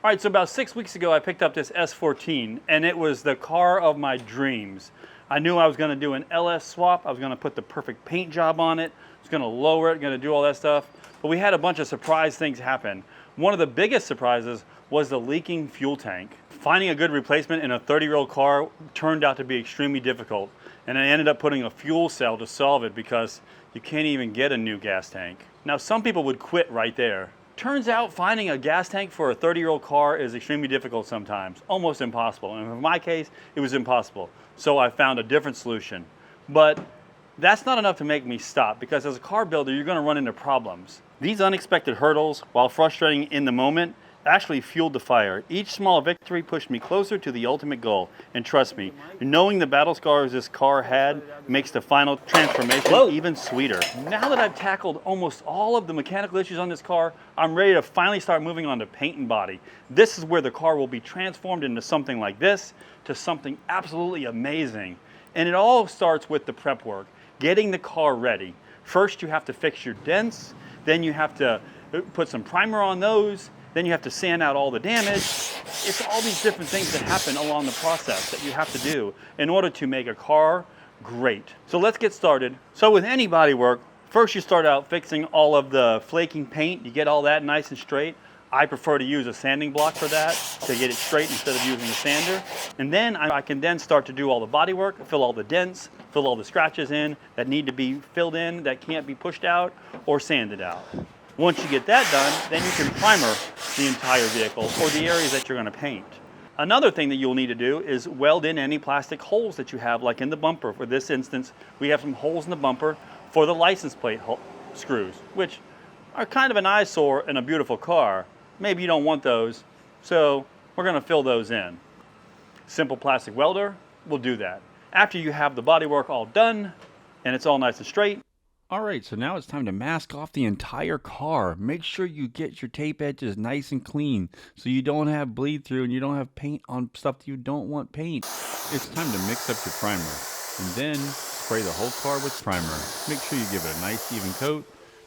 All right, so about 6 weeks ago, I picked up this S14, and it was the car of my dreams. I knew I was gonna do an LS swap. I was gonna put the perfect paint job on it. I was gonna lower it, gonna do all that stuff. But we had a bunch of surprise things happen. One of the biggest surprises was the leaking fuel tank. Finding a good replacement in a 30-year-old car turned out to be extremely difficult. And I ended up putting a fuel cell to solve it because you can't even get a new gas tank. Now, some people would quit right there. Turns out finding a gas tank for a 30-year-old car is extremely difficult sometimes, almost impossible. And in my case, it was impossible. So I found a different solution. But that's not enough to make me stop, because as a car builder, you're gonna run into problems. These unexpected hurdles, while frustrating in the moment, actually fueled the fire. Each small victory pushed me closer to the ultimate goal. And trust me, knowing the battle scars this car had makes the final transformation even sweeter. Now that I've tackled almost all of the mechanical issues on this car, I'm ready to finally start moving on to paint and body. This is where the car will be transformed into something like this, to something absolutely amazing. And it all starts with the prep work, getting the car ready. First, you have to fix your dents, then you have to put some primer on those, then you have to sand out all the damage. It's all these different things that happen along the process that you have to do in order to make a car great. So let's get started. So with any body work, first you start out fixing all of the flaking paint. You get all that nice and straight. I prefer to use a sanding block for that, to get it straight instead of using a sander. And then I can then start to do all the body work, fill all the dents, fill all the scratches in that need to be filled in, that can't be pushed out or sanded out. Once you get that done, then you can primer the entire vehicle or the areas that you're going to paint. Another thing that you'll need to do is weld in any plastic holes that you have, like in the bumper. For this instance, we have some holes in the bumper for the license plate screws, which are kind of an eyesore in a beautiful car. Maybe you don't want those, so we're going to fill those in. Simple plastic welder will do that. After you have the bodywork all done and it's all nice and straight. Alright, so now it's time to mask off the entire car. Make sure you get your tape edges nice and clean so you don't have bleed through and you don't have paint on stuff that you don't want paint. It's time to mix up your primer and then spray the whole car with primer. Make sure you give it a nice even coat.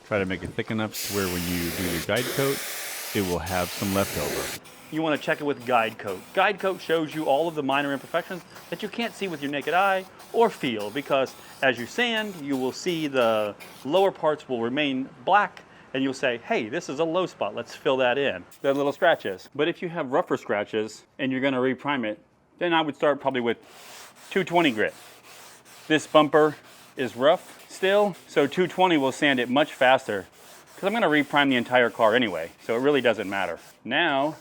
Try to make it thick enough to where when you do your guide coat, it will have some leftover. You want to check it with Guide Coat. Guide Coat shows you all of the minor imperfections that you can't see with your naked eye or feel, because as you sand, you will see the lower parts will remain black and you'll say, hey, this is a low spot, let's fill that in. They're little scratches. But if you have rougher scratches and you're going to reprime it, then I would start probably with 220 grit. This bumper is rough still, so 220 will sand it much faster, because I'm going to reprime the entire car anyway, so it really doesn't matter. Now,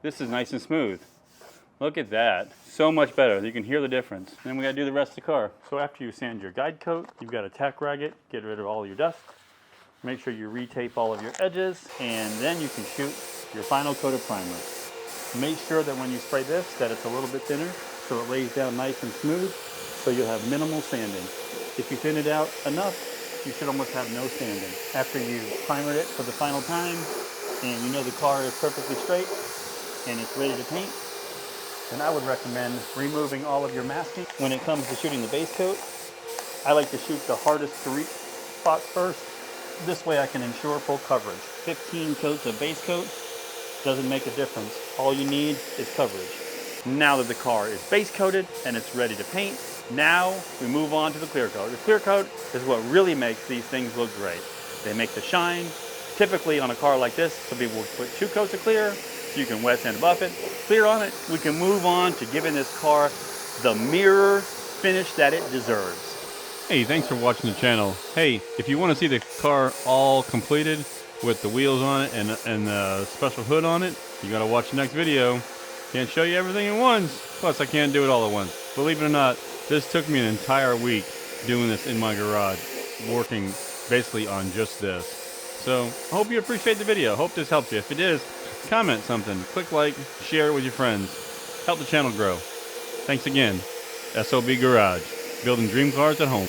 this is nice and smooth. Look at that. So much better. You can hear the difference. And then we got to do the rest of the car. So after you sand your guide coat, you've got to tack rag it, get rid of all your dust. Make sure you retape all of your edges, and then you can shoot your final coat of primer. Make sure that when you spray this, that it's a little bit thinner so it lays down nice and smooth, so you'll have minimal sanding. If you thin it out enough, you should almost have no sanding. After you primer it for the final time, and you know the car is perfectly straight, and it's ready to paint, then I would recommend removing all of your masking. When it comes to shooting the base coat, I like to shoot the hardest to reach spots first. This way I can ensure full coverage. 15 coats of base coat doesn't make a difference. All you need is coverage. Now that the car is base coated and it's ready to paint, now we move on to the clear coat. The clear coat is what really makes these things look great. They make the shine. Typically on a car like this, some people would put 2 coats of clear, so you can wet sand buff it, clear on it. We can move on to giving this car the mirror finish that it deserves. Hey, thanks for watching the channel. Hey, if you want to see the car all completed with the wheels on it and the special hood on it, you got to watch the next video. Can't show you everything at once, plus I can't do it all at once. Believe it or not, this took me an entire week doing this in my garage, working basically on just this. So, I hope you appreciate the video. Hope this helped you. If it is, comment something, click like, share it with your friends. Help the channel grow. Thanks again. SOB Garage, building dream cars at home.